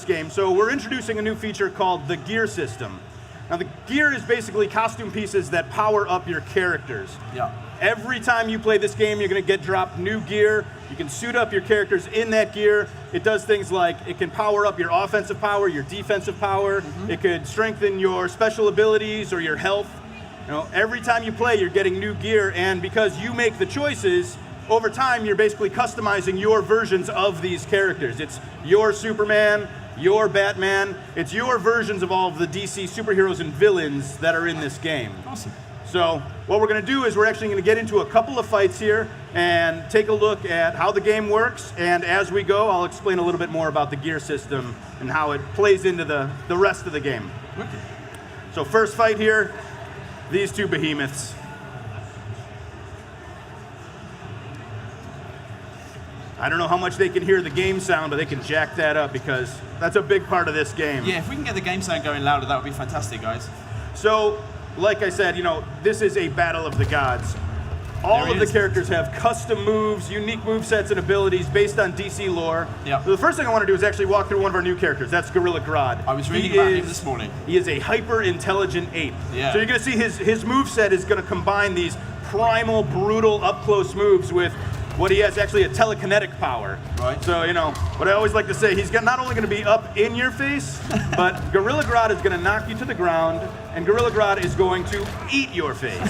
game. So we're introducing a new feature called the gear system. Now the gear is basically costume pieces that power up your characters. Yeah. Every time you play this game, you're going to get dropped new gear. You can suit up your characters in that gear. It does things like it can power up your offensive power, your defensive power. It could strengthen your special abilities or your health. You know, every time you play, you're getting new gear, and because you make the choices, over time, you're basically customizing your versions of these characters. It's your Superman, your Batman. It's your versions of all of the DC superheroes and villains that are in this game. Awesome. So what we're going to do is we're actually going to get into a couple of fights here and take a look at how the game works. And as we go, I'll explain a little bit more about the gear system and how it plays into the rest of the game. Okay. So first fight here, these two behemoths. I don't know how much they can hear the game sound, but they can jack that up because that's a big part of this game. Yeah, if we can get the game sound going louder, that would be fantastic, guys. So, like I said, you know, this is a battle of the gods. All of the characters have custom moves, unique movesets and abilities based on DC lore. Yeah. So the first thing I want to do is actually walk through one of our new characters. That's Gorilla Grodd. I was reading about him this morning. He is a hyper-intelligent ape. Yeah. So you're going to see his moveset is going to combine these primal, brutal, up-close moves with what he has actually a telekinetic power. Right. So, you know, what I always like to say, he's not only going to be up in your face, but Gorilla Grodd is going to knock you to the ground, and Gorilla Grodd is going to eat your face.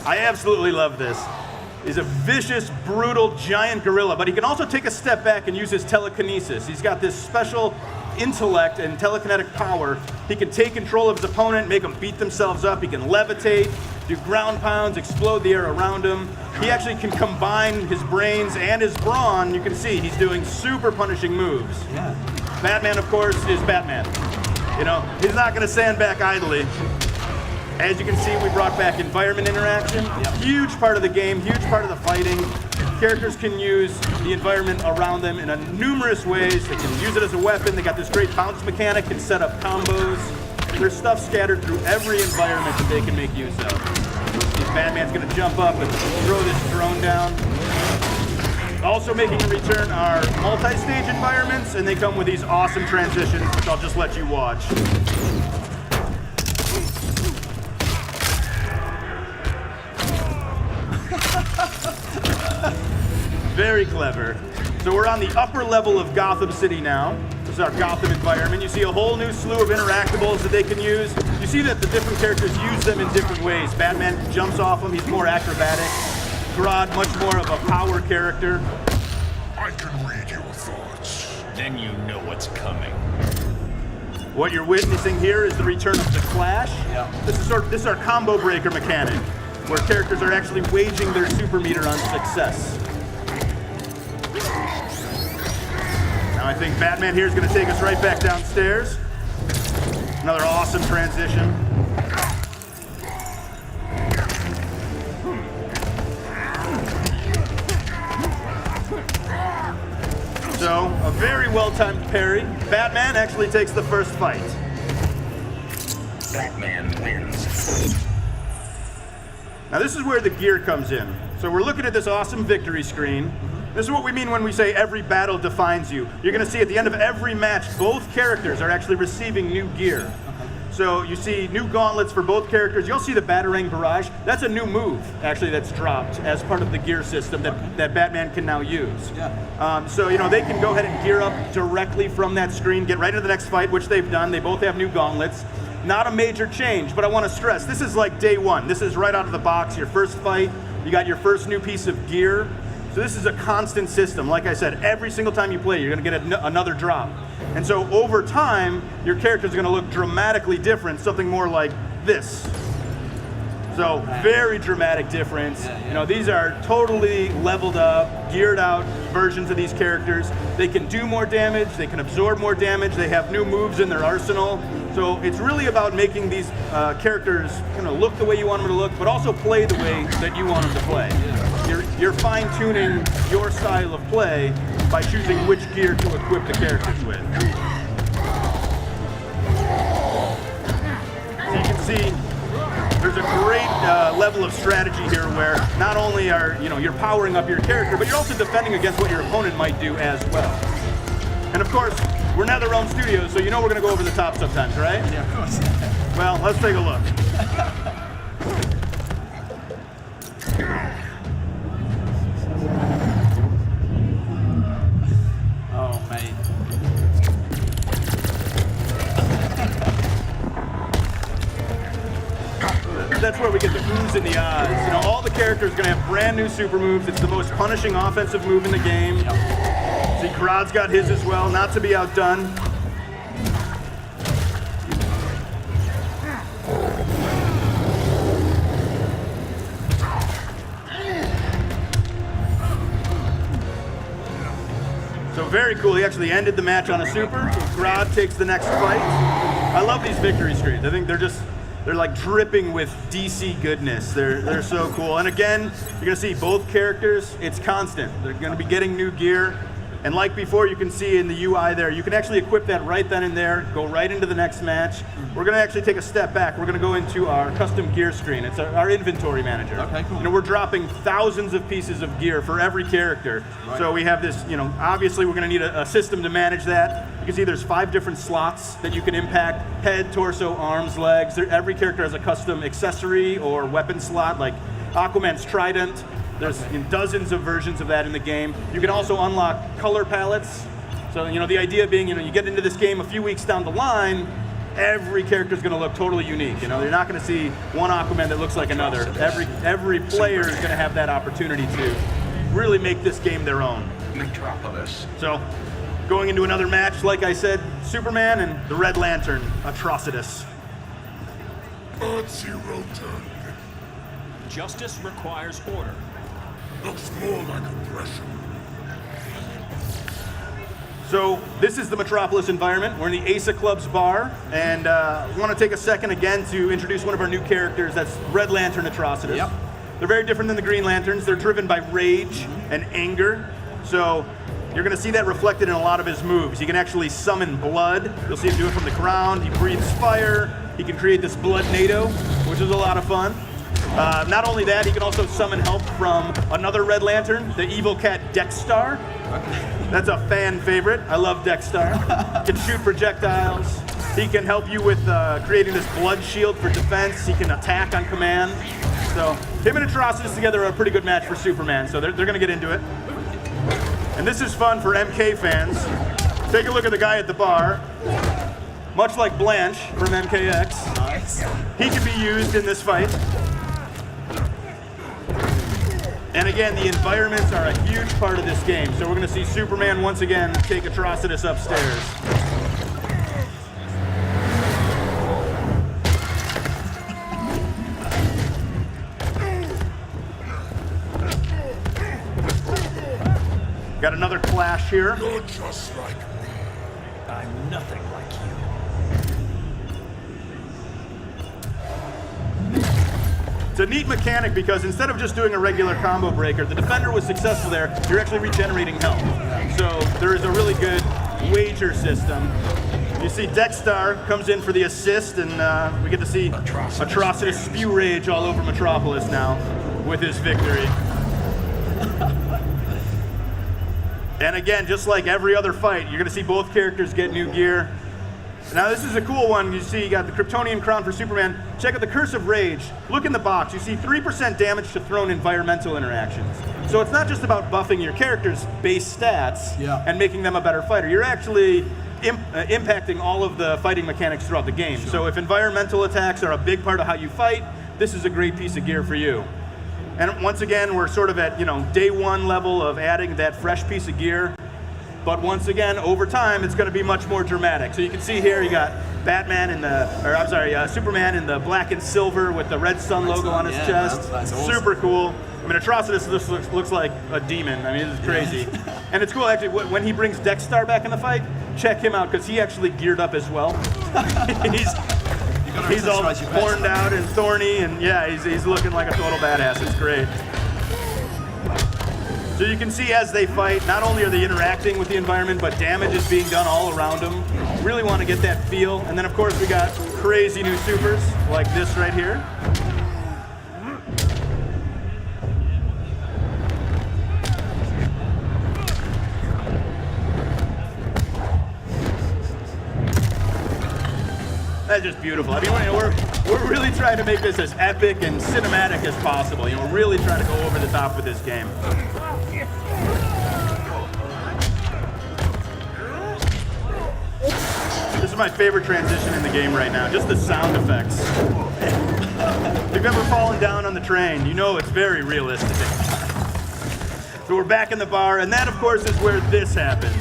I absolutely love this. He's a vicious, brutal, giant gorilla, but he can also take a step back and use his telekinesis. He's got this special intellect and telekinetic power. He can take control of his opponent, make them beat themselves up. He can levitate, do ground pounds, explode the air around him. He actually can combine his brains and his brawn. You can see he's doing super punishing moves. Yeah. Batman, of course, is Batman. You know, he's not going to stand back idly. As you can see, we brought back environment interaction. Yep. Huge part of the game, huge part of the fighting. Characters can use the environment around them in numerous ways. They can use it as a weapon. They got this great bounce mechanic, can set up combos. There's stuff scattered through every environment that they can make use of. Batman's going to jump up and throw this drone down. Also making a return are multi-stage environments, and they come with these awesome transitions, which I'll just let you watch. Very clever. So we're on the upper level of Gotham City now. This is our Gotham environment. You see a whole new slew of interactables that they can use. You see that the different characters use them in different ways. Batman jumps off them, he's more acrobatic. Grodd, much more of a power character. I can read your thoughts. Then you know what's coming. What you're witnessing here is the return of the Clash. Yeah. This is our combo breaker mechanic, where characters are actually waging their super meter on success. Now I think Batman here is going to take us right back downstairs. Another awesome transition. So, a very well-timed parry. Batman actually takes the first fight. Batman wins. Now this is where the gear comes in. So we're looking at this awesome victory screen. This is what we mean when we say every battle defines you. You're going to see at the end of every match, both characters are actually receiving new gear. So you see new gauntlets for both characters. You'll see the Batarang Barrage. That's a new move, actually, that's dropped as part of the gear system that Batman can now use. Yeah. So, you know, they can go ahead and gear up directly from that screen, get right into the next fight, which they've done. They both have new gauntlets. Not a major change, but I want to stress, this is like day one. This is right out of the box, your first fight. You got your first new piece of gear. So this is a constant system. Like I said, every single time you play, you're going to get another drop. And so over time, your characters are going to look dramatically different, something more like this. So very dramatic difference. Yeah. You know, these are totally leveled up, geared out versions of these characters. They can do more damage, they can absorb more damage, they have new moves in their arsenal. So it's really about making these characters kind of look the way you want them to look, but also play the way that you want them to play. You're fine-tuning your style of play by choosing which gear to equip the characters with. So you can see there's a great level of strategy here where not only are you're powering up your character, but you're also defending against what your opponent might do as well. And of course, we're NetherRealm Studios, so you know we're going to go over the top sometimes, right? Yeah, of course. Well, let's take a look. Oh, mate. That's where we get the oohs and the ahs. You know, all the characters are going to have brand new super moves. It's the most punishing offensive move in the game. See, Grodd's got his as well, not to be outdone. So very cool. He actually ended the match on a super. Grodd takes the next fight. I love these victory screens. I think they're like dripping with DC goodness. They're so cool. And again, you're gonna see both characters. It's constant. They're gonna be getting new gear. And like before, you can see in the UI there, you can actually equip that right then and there, go right into the next match. We're gonna actually take a step back. We're gonna go into our custom gear screen. It's our inventory manager. Okay, cool. You know, we're dropping thousands of pieces of gear for every character. Right. So we have this, you know, obviously we're gonna need a system to manage that. You can see there's 5 different slots that you can impact: head, torso, arms, legs. Every character has a custom accessory or weapon slot, like Aquaman's trident. There's dozens of versions of that in the game. You can also unlock color palettes. So, you know, the idea being, you know, you get into this game a few weeks down the line, every character is going to look totally unique. You know, you're not going to see one Aquaman that looks like another. Every player is going to have that opportunity to really make this game their own. Metropolis. So, going into another match, like I said, Superman and the Red Lantern, Atrocitus. Earth-Zero turn. Justice requires order. Looks more like oppression. So this is the Metropolis environment. We're in the Asa Club's bar, and we want to take a second again to introduce one of our new characters. That's Red Lantern Atrocitus. Yep. They're very different than the Green Lanterns. They're driven by rage and anger. So you're going to see that reflected in a lot of his moves. He can actually summon blood. You'll see him do it from the ground. He breathes fire. He can create this blood NATO, which is a lot of fun. Not only that, he can also summon help from another Red Lantern, the evil cat Dexstar. That's a fan favorite. I love Dexstar. He can shoot projectiles. He can help you with creating this blood shield for defense. He can attack on command. So him and Atrocitus together are a pretty good match for Superman, so they're going to get into it. And this is fun for MK fans. Take a look at the guy at the bar. Much like Blanche from MKX, Nice. he can be used in this fight. And again, the environments are a huge part of this game. So we're going to see Superman once again take Atrocitus upstairs. Got another clash here. You're just like me. I'm nothing like you. It's a neat mechanic because instead of just doing a regular combo breaker, the defender was successful there, you're actually regenerating health. So there is a really good wager system. You see Dexstar comes in for the assist, and we get to see Atrocitus spew rage all over Metropolis now with his victory. And again, just like every other fight, you're going to see both characters get new gear. Now this is a cool one. You see you got the Kryptonian crown for Superman. Check out the Curse of Rage. Look in the box. You see 3% damage to thrown environmental interactions. So it's not just about buffing your character's base stats and making them a better fighter. You're actually impacting all of the fighting mechanics throughout the game. So if environmental attacks are a big part of how you fight, this is a great piece of gear for you. And once again, we're sort of at, you know, day one level of adding that fresh piece of gear. But once again, over time, it's going to be much more dramatic. So you can see here, you got Superman in the black and silver with the red sun logo on his chest. That's awesome. Super cool. I mean, Atrocitus looks like a demon. I mean, it's crazy. And it's cool, actually, when he brings Dexstar back in the fight, check him out, because he actually geared up as well. He's all horned out and thorny, and yeah, he's looking like a total badass. It's great. So you can see as they fight, not only are they interacting with the environment, but damage is being done all around them. Really want to get that feel. And then of course we got crazy new supers, like this right here. That's just beautiful. I mean, we're really trying to make this as epic and cinematic as possible. You know, we're really trying to go over the top with this game. This is my favorite transition in the game right now, just the sound effects. If you've ever fallen down on the train, you know it's very realistic. So we're back in the bar, and that, of course, is where this happens.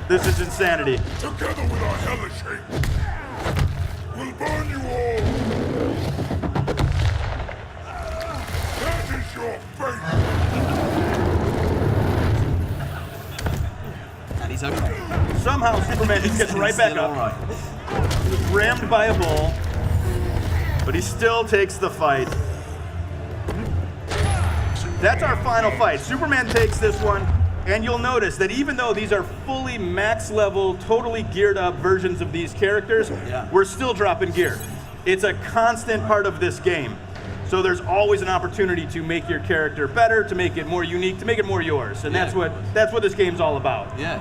This is insanity. Together with our hellish hate, we'll burn you all. That is your fate. And he's okay. Somehow Superman just gets right back Still up. all right. He was rammed by a bull, but he still takes the fight. That's our final fight. Superman takes this one, and you'll notice that even though these are fully max level, totally geared up versions of these characters, we're still dropping gear. It's a constant part of this game. So there's always an opportunity to make your character better, to make it more unique, to make it more yours. And that's what this game's all about. Yeah.